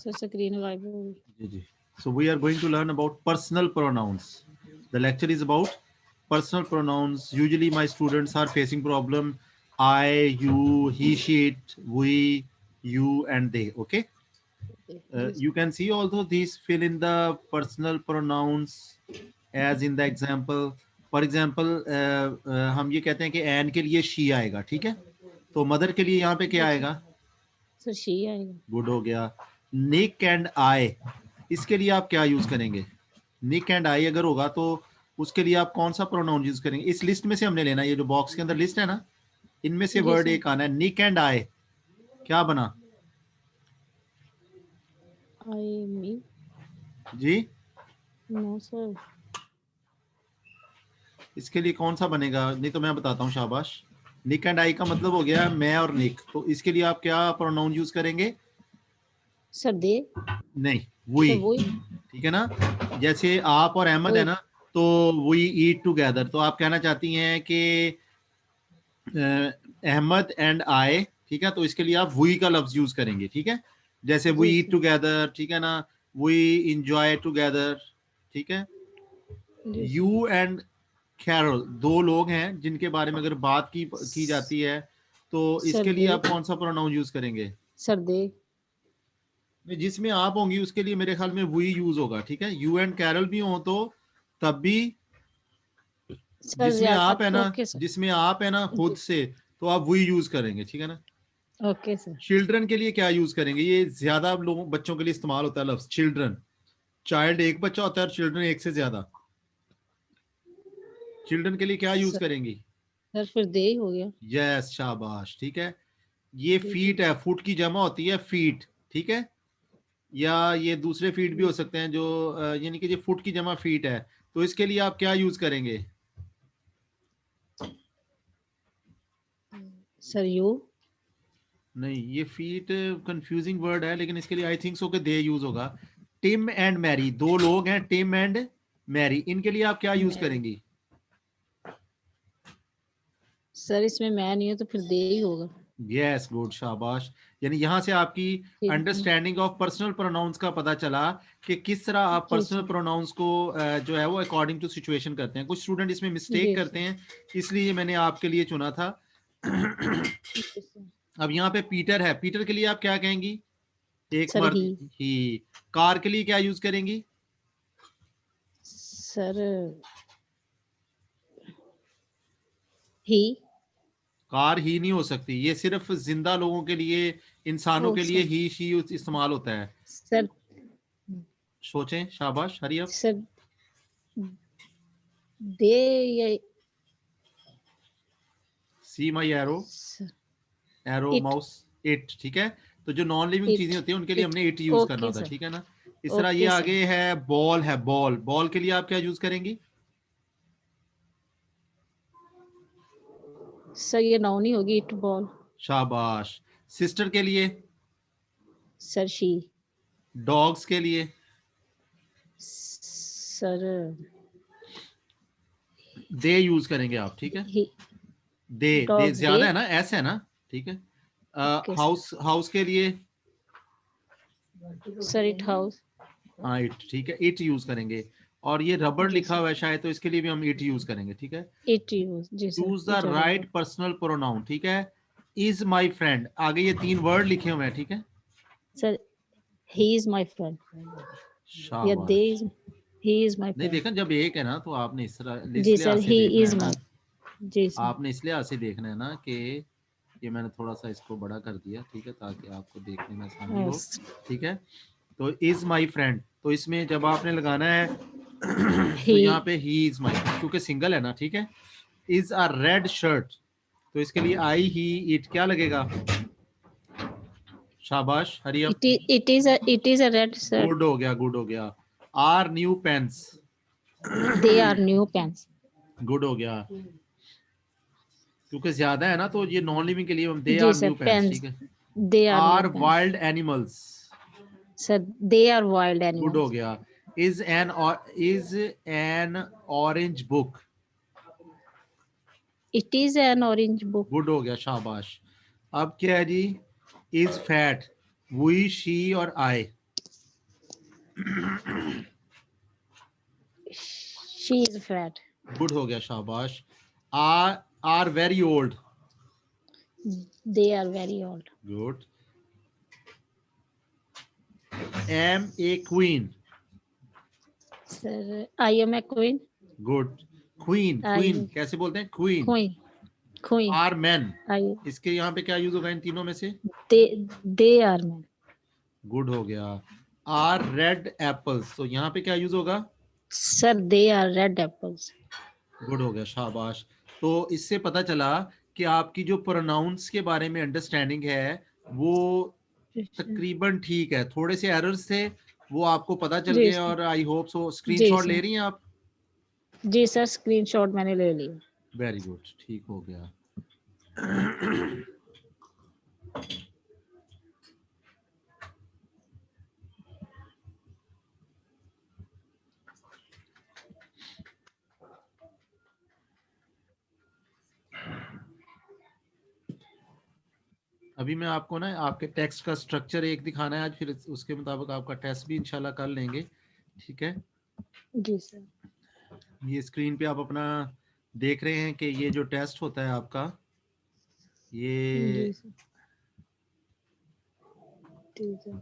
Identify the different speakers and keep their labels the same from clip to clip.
Speaker 1: Sir screen गायब हो गई।
Speaker 2: जी। So we are going to learn about personal pronouns. The lecture is about personal pronouns. Usually my students are facing problem I, you, he, she, it, we, you and they. Okay.
Speaker 1: Ji
Speaker 2: You can see also these fill in the personal pronouns as in the example. For example, हम ये कहते हैं कि N के लिए she आएगा, ठीक है? तो मदर के लिए यहाँ पे क्या
Speaker 1: सर।
Speaker 2: आएगा?
Speaker 1: सर शी आएगा।
Speaker 2: गुड हो गया। निक एंड आई, इसके लिए आप क्या यूज करेंगे? निक एंड आई अगर होगा तो उसके लिए आप कौन सा प्रोनाउन यूज करेंगे? इस लिस्ट में से हमने लेना, ये जो बॉक्स के अंदर लिस्ट है ना, इनमें से
Speaker 1: जी
Speaker 2: वर्ड
Speaker 1: सर।
Speaker 2: एक आना है। निक एंड आई क्या बना?
Speaker 1: आई मी।
Speaker 2: जी,
Speaker 1: नो सर।
Speaker 2: इसके लिए कौन सा बनेगा? नहीं तो मैं बताता हूँ, शाबाश। निक एंड आई का मतलब हो गया मैं और निक, तो इसके लिए आप क्या प्रोनाउन यूज करेंगे?
Speaker 1: सर दे।
Speaker 2: नहीं, वी,
Speaker 1: सर वही।
Speaker 2: ठीक है ना? जैसे आप और अहमद है
Speaker 1: वही।
Speaker 2: ना, तो वी ईट टुगेदर, तो आप कहना चाहती हैं कि अहमद एंड आई, ठीक है? तो इसके लिए आप वी का लफ्ज यूज करेंगे, ठीक है? जैसे we
Speaker 1: ji
Speaker 2: eat
Speaker 1: sir.
Speaker 2: Together, ठीक है ना? वी इंजॉय टुगेदर, ठीक है?
Speaker 1: जी सर।
Speaker 2: यू एंड कैरोल दो लोग हैं जिनके बारे में अगर बात की जाती है, तो
Speaker 1: सर
Speaker 2: इसके लिए
Speaker 1: दे।
Speaker 2: आप कौन सा प्रोनाउन यूज करेंगे?
Speaker 1: सर दे।
Speaker 2: जिसमें आप होंगी उसके लिए मेरे ख्याल में वी यूज होगा, ठीक है? यू एंड कैरल भी हो तो तब भी,
Speaker 1: सर ओके सर।
Speaker 2: जिसमें आप है ना खुद
Speaker 1: जी।
Speaker 2: से, तो आप वी यूज करेंगे, ठीक है ना?
Speaker 1: Okay sir.
Speaker 2: चिल्ड्रन के लिए क्या यूज करेंगे? ये ज्यादा लोगों बच्चों के लिए इस्तेमाल होता है लफ्ज चिल्ड्रन। चाइल्ड एक बच्चा होता है और चिल्ड्रन एक से ज्यादा। चिल्ड्रन के लिए क्या यूज
Speaker 1: सर।
Speaker 2: करेंगी?
Speaker 1: सर फिर दे ही हो गया।
Speaker 2: यस, शाबाश, ठीक है। ये
Speaker 1: जी सर।
Speaker 2: फीट है, फुट की जमा होती है फीट, ठीक है? या ये दूसरे फीट भी हो सकते हैं जो यानी कि ये फुट की जमा फीट है, तो इसके लिए आप क्या यूज करेंगे?
Speaker 1: Sir you.
Speaker 2: नहीं, ये फीट कंफ्यूजिंग वर्ड है, लेकिन इसके लिए आई थिंक सो कि दे यूज होगा। टिम एंड मैरी दो लोग हैं, टिम एंड मैरी, इनके लिए आप क्या यूज करेंगी?
Speaker 1: सर इसमें मैं नहीं हूँ तो फिर दे ही होगा।
Speaker 2: यस, गुड, शाबाश। यानी यहां से आपकी अंडरस्टैंडिंग ऑफ पर्सनल प्रोनाउंस का पता चला कि किस तरह आप
Speaker 1: जी
Speaker 2: पर्सनल
Speaker 1: सर।
Speaker 2: प्रोनाउंस को जो है वो अकॉर्डिंग टू सिचुएशन करते हैं। कुछ स्टूडेंट इसमें मिस्टेक
Speaker 1: जी
Speaker 2: करते
Speaker 1: सर।
Speaker 2: हैं, इसलिए मैंने आपके लिए चुना था।
Speaker 1: जी सर।
Speaker 2: अब यहाँ पे पीटर है, पीटर के लिए आप क्या कहेंगी? एक
Speaker 1: सर
Speaker 2: मर्द
Speaker 1: ही।
Speaker 2: ही। कार के लिए क्या यूज करेंगी?
Speaker 1: सर ही।
Speaker 2: कार ही नहीं हो सकती, ये सिर्फ जिंदा लोगों के लिए, इंसानों
Speaker 1: ओ
Speaker 2: के लिए
Speaker 1: सर।
Speaker 2: ही शी इस्तेमाल होता है।
Speaker 1: सर।
Speaker 2: सोचें, शाबाश, हरी अप।
Speaker 1: सर दे या
Speaker 2: see my arrow, arrow
Speaker 1: it.
Speaker 2: Mouse, it, ठीक है? तो जो नॉन लिविंग चीजें
Speaker 1: इट।
Speaker 2: होती हैं उनके लिए
Speaker 1: इट।
Speaker 2: हमने इट यूज करना
Speaker 1: ओके
Speaker 2: होता है,
Speaker 1: सर।
Speaker 2: ठीक है ना? इस तरह ये
Speaker 1: ओके सर।
Speaker 2: आगे है बॉल, है बॉल, बॉल के लिए आप क्या यूज करेंगी?
Speaker 1: सर ये नाउन ही होगी इट बॉल।
Speaker 2: शाबाश। सिस्टर के लिए?
Speaker 1: Sir she.
Speaker 2: डॉग्स के लिए?
Speaker 1: सर
Speaker 2: दे यूज करेंगे आप, ठीक है?
Speaker 1: ही।
Speaker 2: दे
Speaker 1: डॉग्स दे।
Speaker 2: ज्यादा है ना, एस है ना, ठीक है?
Speaker 1: ओके
Speaker 2: हाउस, हाउस के लिए?
Speaker 1: Sir it house.
Speaker 2: हाँ, इट, ठीक है, इट यूज करेंगे। और ये रबड़
Speaker 1: जी
Speaker 2: लिखा
Speaker 1: सर।
Speaker 2: हुआ है शायद, तो इसके लिए भी हम इट यूज करेंगे, ठीक है?
Speaker 1: It use. जी sir
Speaker 2: choose the
Speaker 1: it rubber.
Speaker 2: Right personal pronoun, ठीक है? इज माई फ्रेंड, आगे ये तीन वर्ड लिखे हुए हैं, ठीक है?
Speaker 1: Sir he is my friend या दे
Speaker 2: शाबाश।
Speaker 1: इज। ही इज माय
Speaker 2: नहीं,
Speaker 1: फ्रेंड।
Speaker 2: देखा, जब एक है ना तो आपने
Speaker 1: जी
Speaker 2: इस लिहाज
Speaker 1: सर
Speaker 2: से
Speaker 1: ही
Speaker 2: देखना
Speaker 1: इज
Speaker 2: है ना,
Speaker 1: माय। Ji sir.
Speaker 2: आपने इस लिहाज से देखना है ना कि ये मैंने थोड़ा सा इसको बड़ा कर दिया, ठीक है, ताकि आपको देखने में आसानी हो, ठीक है? तो इज माई फ्रेंड, तो इसमें जब आपने लगाना है तो
Speaker 1: ही।
Speaker 2: यहाँ पे ही इज माई, क्योंकि सिंगल है ना, ठीक है? इज अ रेड शर्ट, तो इसके लिए आई ही इट क्या लगेगा? शाबाश, hurry up.
Speaker 1: It is a red shirt.
Speaker 2: Good हो गया, गुड हो गया। Are new pens,
Speaker 1: they are new pens.
Speaker 2: Good हो गया। क्योंकि ज्यादा है ना, तो ये नॉन लिविंग के लिए हम दे
Speaker 1: जी
Speaker 2: are
Speaker 1: sir
Speaker 2: new pens,
Speaker 1: pens.
Speaker 2: ठीक है?
Speaker 1: They are new
Speaker 2: are
Speaker 1: pens.
Speaker 2: Wild animals,
Speaker 1: sir they are wild
Speaker 2: good हो
Speaker 1: एनिमल्स।
Speaker 2: गया। Is an orange book,
Speaker 1: it is an orange book.
Speaker 2: Good हो गया, शाबाश। अब क्या है जी? इज फैट, वी शी और आई,
Speaker 1: She is fat.
Speaker 2: गुड हो गया, शाबाश. Are very old.
Speaker 1: They are very old.
Speaker 2: Good. Am a queen.
Speaker 1: Sir, I am a queen.
Speaker 2: Good. Queen. Queen
Speaker 1: I
Speaker 2: कैसे बोलते हैं? Queen.
Speaker 1: queen. Queen.
Speaker 2: Are men.
Speaker 1: I
Speaker 2: इसके यहाँ पे क्या यूज होगा इन तीनों में से?
Speaker 1: they are men.
Speaker 2: गुड हो गया. Are red apples. तो यहाँ पे क्या यूज होगा?
Speaker 1: Sir, they are red apples.
Speaker 2: Good हो गया, शाबाश. तो इससे पता चला कि आपकी जो प्रोनाउंस के बारे में अंडरस्टैंडिंग है वो तकरीबन ठीक है. थोड़े से एरर्स थे, वो आपको पता चल
Speaker 1: जी
Speaker 2: गए
Speaker 1: सर.
Speaker 2: और आई होप सो.
Speaker 1: जी
Speaker 2: स्क्रीनशॉट
Speaker 1: सर.
Speaker 2: ले रही हैं आप?
Speaker 1: जी सर, स्क्रीनशॉट मैंने ले लिया.
Speaker 2: वेरी गुड, ठीक हो गया. अभी मैं आपको ना आपके टेक्स्ट का स्ट्रक्चर एक दिखाना है आज, फिर उसके मुताबिक आपका टेस्ट भी इंशाल्लाह कर लेंगे. ठीक है
Speaker 1: जी सर.
Speaker 2: ये स्क्रीन पे आप अपना देख रहे हैं कि ये जो टेस्ट होता है आपका, ये
Speaker 1: जी सर. जी sir.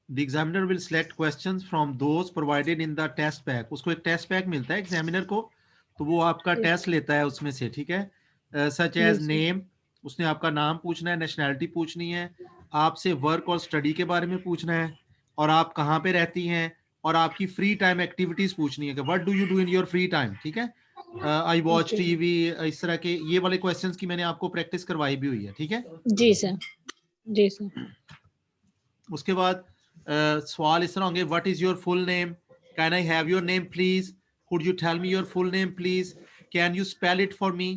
Speaker 2: The examiner will select questions from those provided in the test pack. उसको एक टेस्ट पैक मिलता है एग्जामिनर को, तो वो आपका टेस्ट लेता है उसमें से. ठीक है, सच एज नेम, उसने आपका नाम पूछना है, नेशनैलिटी पूछनी है, आपसे वर्क और स्टडी के बारे में पूछना है, और आप कहाँ पे रहती हैं, और आपकी फ्री टाइम एक्टिविटीज पूछनी है कि what do you do in your free time. ठीक है, आई वॉच टीवी, इस तरह के ये वाले क्वेश्चंस की मैंने आपको प्रैक्टिस करवाई भी हुई है. ठीक है
Speaker 1: जी सर. जी सर.
Speaker 2: उसके बाद सवाल इस तरह होंगे. What is your full name, can I have your name please, could you tell me your full name please, can you spell it for me.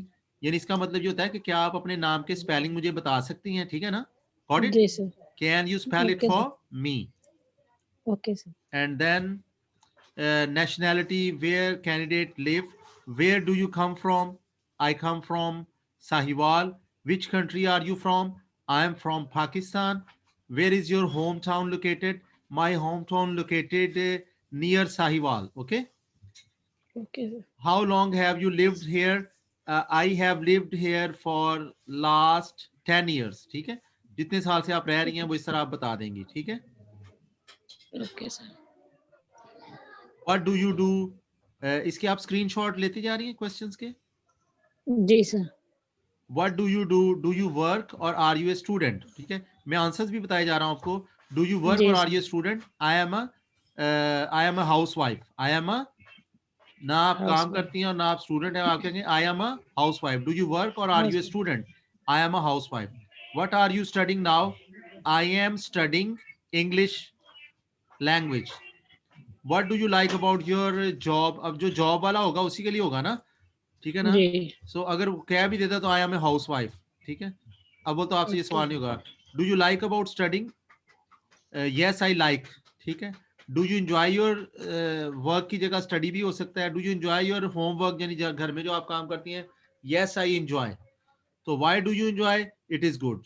Speaker 2: यानी इसका मतलब ये होता है कि क्या आप अपने नाम के स्पेलिंग मुझे बता सकती हैं. ठीक है ना, गॉट इट.
Speaker 1: जी sir.
Speaker 2: Can you spell it
Speaker 1: Okay,
Speaker 2: for me.
Speaker 1: Okay sir.
Speaker 2: And then nationality, where candidate live, where do you come from, I come from Sahiwal. Which country are you from, I am from Pakistan. Where is your hometown located, my hometown located near Sahiwal. Okay,
Speaker 1: okay sir.
Speaker 2: how long have you lived here, I have lived here for last 10 years. ठीक है, जितने साल से आप रह रही हैं वो इस तरह आप बता देंगी. ठीक है,
Speaker 1: okay sir.
Speaker 2: what do you do, इसके आप स्क्रीनशॉट लेती जा रही हैं क्वेश्चंस के.
Speaker 1: जी sir.
Speaker 2: What do you do, do you work or are you a student. ठीक है, मैं आंसर्स भी बताए जा रहा हूँ आपको. Do you work
Speaker 1: जी
Speaker 2: or
Speaker 1: sir.
Speaker 2: are you a student. I am a housewife. I am a, ना आप काम
Speaker 1: Housewife.
Speaker 2: करती हैं और ना आप स्टूडेंट हैं, आप कहेंगे I am a housewife. Do you work or are you a
Speaker 1: Housewife.
Speaker 2: student. I am a housewife. What are you studying now. I am studying English language. What do you like about your job. अब जो job वाला होगा उसी के लिए होगा ना, ठीक है ना.
Speaker 1: जी.
Speaker 2: सो अगर क्या भी देता तो I am a housewife. ठीक है, अब वो तो आपसे ये सवाल नहीं होगा. Do you like about studying, yes I like. ठीक है, do you enjoy your work की जगह स्टडी भी हो सकता है. Do you enjoy your homework, यानी घर में जो आप काम करती हैं, यस आई एंजॉय. तो why do you enjoy, it is good.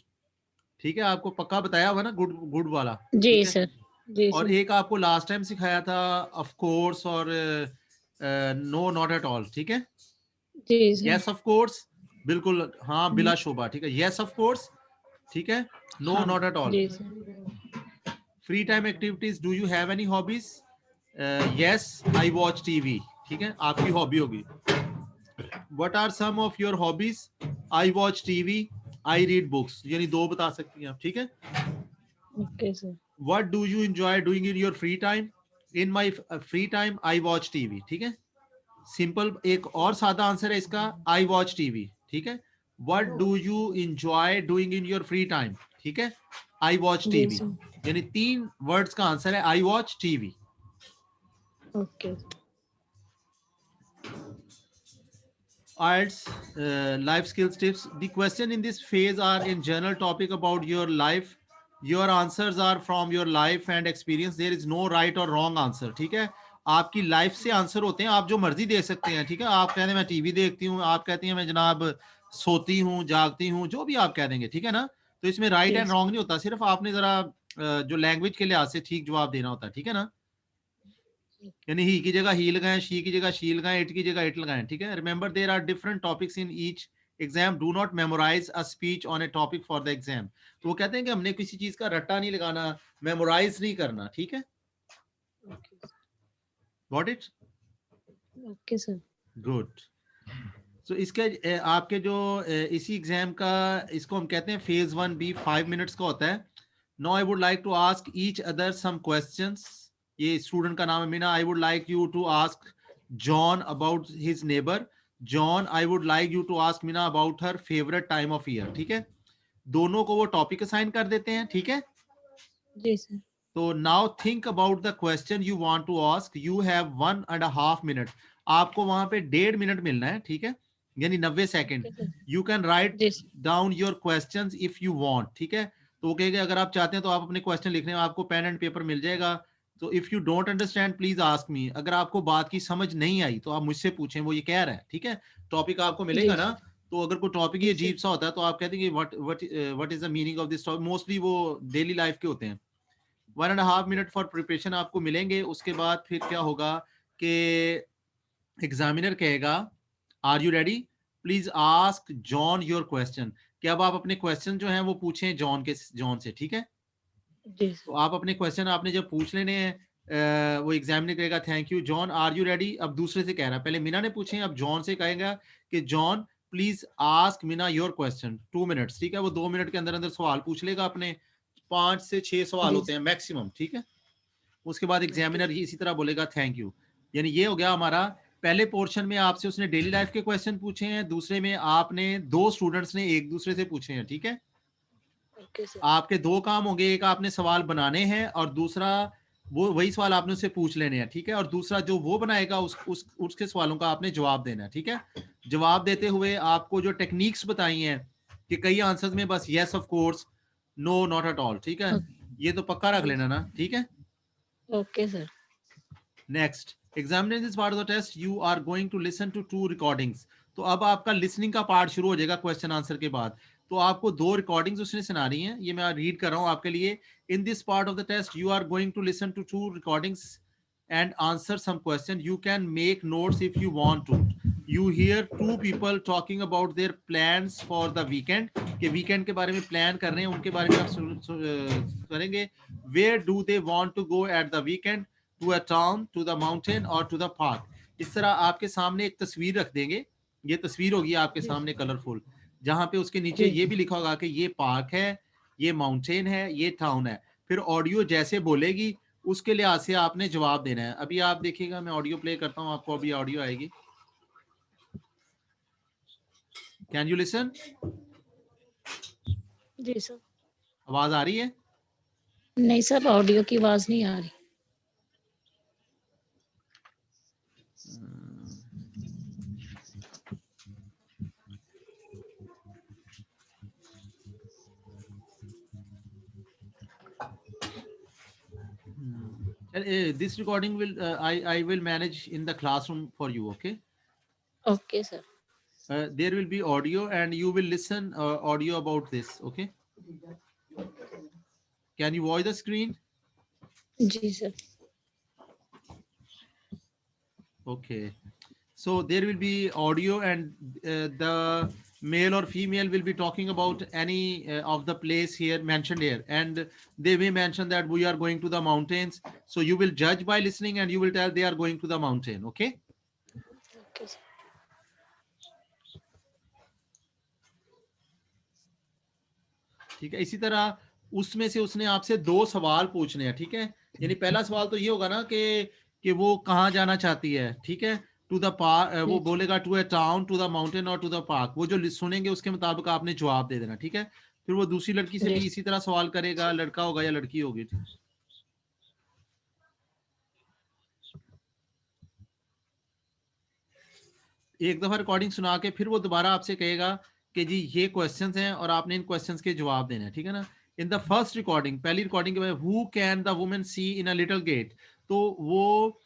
Speaker 2: ठीक है, आपको पक्का बताया हुआ ना गुड गुड वाला.
Speaker 1: जी सर. जी
Speaker 2: और
Speaker 1: सर.
Speaker 2: एक आपको लास्ट टाइम सिखाया था ऑफ कोर्स और नो नॉट एट ऑल. ठीक है,
Speaker 1: जी सर.
Speaker 2: यस ऑफ कोर्स, बिल्कुल हाँ बिला शोभा. ठीक है, यस ऑफ कोर्स. ठीक है, नो नॉट एट ऑल.
Speaker 1: जी sir.
Speaker 2: Free time activities, do you have any hobbies, yes I watch TV. ठीक है, आपकी हॉबी होगी. What are some of your hobbies, I watch TV, I read books. यानी दो बता सकती हैं आप. ठीक है,
Speaker 1: okay sir.
Speaker 2: What do you enjoy doing in your free time, in my free time I watch TV. ठीक है, सिंपल. एक और सादा आंसर है इसका, आई वॉच टीवी. ठीक है, what do you enjoy doing in your free time. ठीक है, आई वॉच टीवी. यानी 3 वर्ड्स का आंसर है आई watch TV.
Speaker 1: Okay.
Speaker 2: IELTS life skills tips. The question in this phase are in general topic about your life. Your answers are from your life and experience. There is no right or wrong answer. ठीक है, आपकी life से answer होते हैं, आप जो मर्जी दे सकते हैं. ठीक है, आप कहते हैं मैं टीवी देखती हूँ, आप कहती हैं मैं जनाब सोती हूँ, जागती हूँ, जो भी आप कह देंगे, ठीक है ना। तो इसमें राइट एंड रॉन्ग नहीं होता, सिर्फ आपने जरा जो लैंग्वेज के लिहाज से ठीक जवाब देना होता है, ठीक है ना। यानी ही की जगह ही लगाएं, शी की जगह शी लगाएं, इट की जगह इट लगाएं, ठीक है। Remember there are different topics in each exam, do not memorise a speech on a topic for the exam. तो वो कहते हैं कि हमने किसी चीज का रट्टा नहीं लगाना, मेमोराइज नहीं करना, ठीक है। Got it?
Speaker 1: Okay sir.
Speaker 2: Good. So इसके आपके जो इसी एग्जाम का, इसको हम कहते हैं फेज 1B, 5 मिनट्स का होता है। Now I would like to ask each other some questions. ये स्टूडेंट का नाम है Meena. I would like you to ask John about his neighbour. John, I would like you to ask Meena about her favourite time of year, ठीक है। दोनों को वो topic assign कर देते हैं, ठीक है।
Speaker 1: जी सर।
Speaker 2: तो now think about the question you want to ask. You have 1.5 minute. आपको वहां पे 1.5 मिनट मिलना है, ठीक है, यानी 90 सेकेंड। यू कैन राइट
Speaker 1: जी sir.
Speaker 2: Down your questions if you want, ठीक है। तो वो कहेगा अगर आप चाहते हैं तो आप अपने क्वेश्चन लिखने में, आपको पेन एंड पेपर मिल जाएगा। तो if you don't understand please ask me. अगर आपको बात की समझ नहीं आई तो आप मुझसे पूछें, वो ये कह रहा है, ठीक है। टॉपिक आपको मिलेगा
Speaker 1: जी
Speaker 2: ना,
Speaker 1: सर।
Speaker 2: तो अगर कोई टॉपिक ही
Speaker 1: जी
Speaker 2: अजीब
Speaker 1: सर।
Speaker 2: सा होता है तो आप कहते हैं what is the meaning of this topic. Mostly वो डेली लाइफ के होते हैं। 1.5 मिनट फॉर प्रिपरेशन आपको मिलेंगे। उसके बाद फिर क्या होगा कि एग्जामिनर कहेगा are you ready, please ask John your question. कि अब आप अपने क्वेश्चन जो हैं वो पूछें जॉन से, ठीक है।
Speaker 1: जी
Speaker 2: तो
Speaker 1: सर।
Speaker 2: आप अपने क्वेश्चन आपने जब पूछ लेने हैं, वो एग्जामिनर कहेगा thank you John, are you ready. अब दूसरे से कह रहा है, पहले मीना ने पूछे, अब जॉन से कहेगा कि John please ask Meena your question, 2 minutes, ठीक है। वो 2 मिनट के अंदर अंदर सवाल पूछ लेगा अपने। 5 से 6 सवाल
Speaker 1: जी
Speaker 2: होते हैं मैक्सिमम, ठीक है। उसके बाद
Speaker 1: ओके
Speaker 2: एग्जामिनर ही इसी तरह बोलेगा थैंक यू। यानी ये हो गया हमारा पहले पोर्शन में आपसे उसने डेली लाइफ के क्वेश्चन पूछे हैं, दूसरे में आपने दो स्टूडेंट्स ने एक दूसरे से पूछे हैं, ठीक है।
Speaker 1: Okay sir.
Speaker 2: आपके दो काम होंगे, एक आपने सवाल बनाने हैं और दूसरा वो वही सवाल आपने उससे पूछ लेने हैं, ठीक है। और दूसरा जो वो बनाएगा उसके सवालों का आपने जवाब देना है, ठीक है। जवाब देते हुए आपको जो टेक्निक्स बताई हैं कि कई आंसर्स में बस yes of course, no not at all, ठीक है। ये तो पक्का रख लेना ना, ठीक है।
Speaker 1: Okay sir.
Speaker 2: Next, examining this part of the test you are going to listen to 2 recordings। तो अब आपका लिसनिंग का पार्ट शुरू हो जाएगा क्वेश्चन आंसर के बाद। तो आपको 2 रिकॉर्डिंग्स उसने सुनानी है, ये मैं रीड कर रहा हूं आपके लिए। In this part of the test you are going to listen to 2 recordings and answer some question. You can make notes if you want to. You hear 2 people talking about their plans for the weekend, कि weekend के बारे में plan कर रहे हैं, उनके बारे में आप करेंगे। Where do they want to go at the weekend? To a town, to the mountain or to the park। इस तरह आपके सामने एक तस्वीर रख देंगे। ये तस्वीर होगी आपके सामने कलरफुल, जहां पे उसके नीचे
Speaker 1: जी
Speaker 2: ये भी लिखा होगा कि ये पार्क है, ये माउंटेन है, ये टाउन है। फिर ऑडियो जैसे बोलेगी उसके लिहाज से आपने जवाब देना है। अभी आप देखिएगा, मैं ऑडियो प्ले करता हूं आपको, अभी ऑडियो आएगी। Can you listen?
Speaker 1: जी सर।
Speaker 2: आवाज आ रही है?
Speaker 1: नहीं सर, ऑडियो की आवाज नहीं आ रही।
Speaker 2: This recording will I will manage in the classroom for you, okay?
Speaker 1: Okay sir.
Speaker 2: There will be audio and you will listen audio about this, okay? Can you watch the screen?
Speaker 1: जी sir.
Speaker 2: Okay. So there will be audio and the male or female will be talking about any of the place here mentioned here, and they may mention that we are going to the mountains. So you will judge by listening and you will tell they are going to the mountain, okay?
Speaker 1: Okay sir.
Speaker 2: ठीक है। इसी तरह उसमें से उसने आपसे 2 सवाल पूछने हैं, ठीक है। यानी पहला सवाल तो ये होगा ना कि वो कहाँ जाना चाहती है, ठीक है। टू द पार्क, वो बोलेगा to a town, to the mountain और टू द पार्क। वो जो सुनेंगे उसके मुताबिक आपने जवाब दे देना, ठीक है। फिर वो दूसरी लड़की से भी इसी तरह सवाल करेगा, लड़का होगा या लड़की होगी, ठीक है। एक दफा रिकॉर्डिंग सुना के फिर वो दोबारा आपसे कहेगा कि जी ये क्वेश्चंस हैं और आपने इन क्वेश्चंस के जवाब देने हैं, ठीक है ना। इन द फर्स्ट रिकॉर्डिंग, पहली रिकॉर्डिंग के बाद, who can the woman see in a little gate. तो वो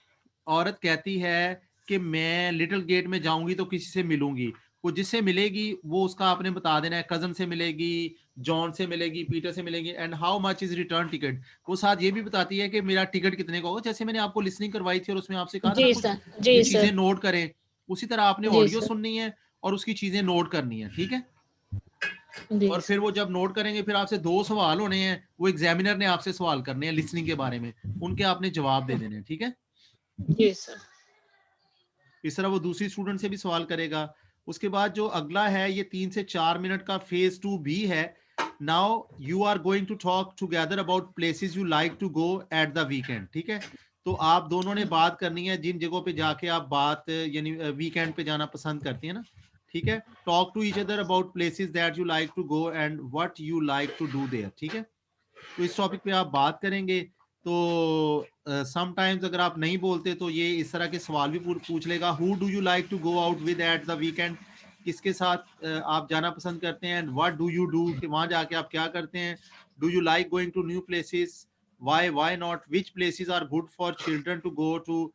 Speaker 2: औरत कहती है कि मैं लिटिल गेट में जाऊंगी तो किसी से मिलूंगी। वो जिससे मिलेगी वो उसका आपने बता देना है, कजन से मिलेगी, जॉन से मिलेगी, पीटर से मिलेगी, and how much is return ticket. वो साथ ये भी बताती है कि मेरा टिकट कितने का होगा, जैसे मैंने आपको लिसनिंग करवाई थी और उसमें आपसे कहा था ना
Speaker 1: जी
Speaker 2: कुछ
Speaker 1: सर,
Speaker 2: ये
Speaker 1: जी
Speaker 2: चीजें
Speaker 1: सर,
Speaker 2: नोट करें, उसी तरह आपने
Speaker 1: जी
Speaker 2: ऑडियो
Speaker 1: सर,
Speaker 2: सुननी है और उसकी चीजें नोट करनी है, ठीक है।
Speaker 1: जी
Speaker 2: और फिर वो जब नोट करेंगे फिर आपसे 2 सवाल होने हैं, वो एग्जामिनर ने आपसे सवाल करने हैं लिसनिंग के बारे में, उनके आपने जवाब दे देने हैं, ठीक है।
Speaker 1: जी सर,
Speaker 2: इस तरह वो दूसरी स्टूडेंट से भी सवाल करेगा। उसके बाद जो अगला है ये 3 से 4 मिनट का फेज 2B है। Now you are going to talk together about places you like to go at the weekend, ठीक है। तो आप दोनों ने बात करनी है जिन जगहों पे जाके आप बात यानी वीकेंड पे जाना पसंद करती है ना, ठीक है। Talk to each other about places that you like to go and what you like to do there, ठीक है। तो इस टॉपिक पे आप बात करेंगे। तो समटाइम्स अगर आप नहीं बोलते तो ये इस तरह के सवाल भी पूछ लेगा, who do you like to go out with at the weekend, किसके साथ आप जाना पसंद करते हैं, and what do you do, कि वहां जाके आप क्या करते हैं। Do you like going to new places, why not, which places are good for children to go to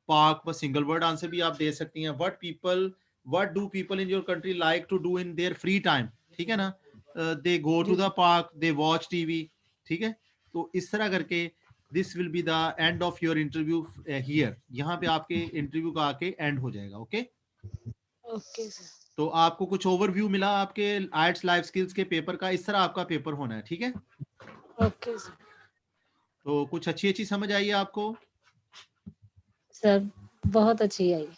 Speaker 2: park, बस सिंगल वर्ड आंसर भी आप दे सकती हैं। What do people in your country like to do in their free time, ठीक है ना। They go to
Speaker 1: जी
Speaker 2: the
Speaker 1: sir,
Speaker 2: park, they watch TV, ठीक है। तो इस तरह करके this will be the end of your interview here, यहाँ पे आपके इंटरव्यू का आके एंड हो जाएगा, ओके।
Speaker 1: ओके सर,
Speaker 2: तो आपको कुछ ओवरव्यू मिला आपके आर्ट्स लाइफ स्किल्स के पेपर का, इस तरह आपका पेपर होना है, ठीक है।
Speaker 1: ओके सर,
Speaker 2: तो कुछ अच्छी अच्छी समझ आई है आपको।
Speaker 1: सर बहुत अच्छी आई।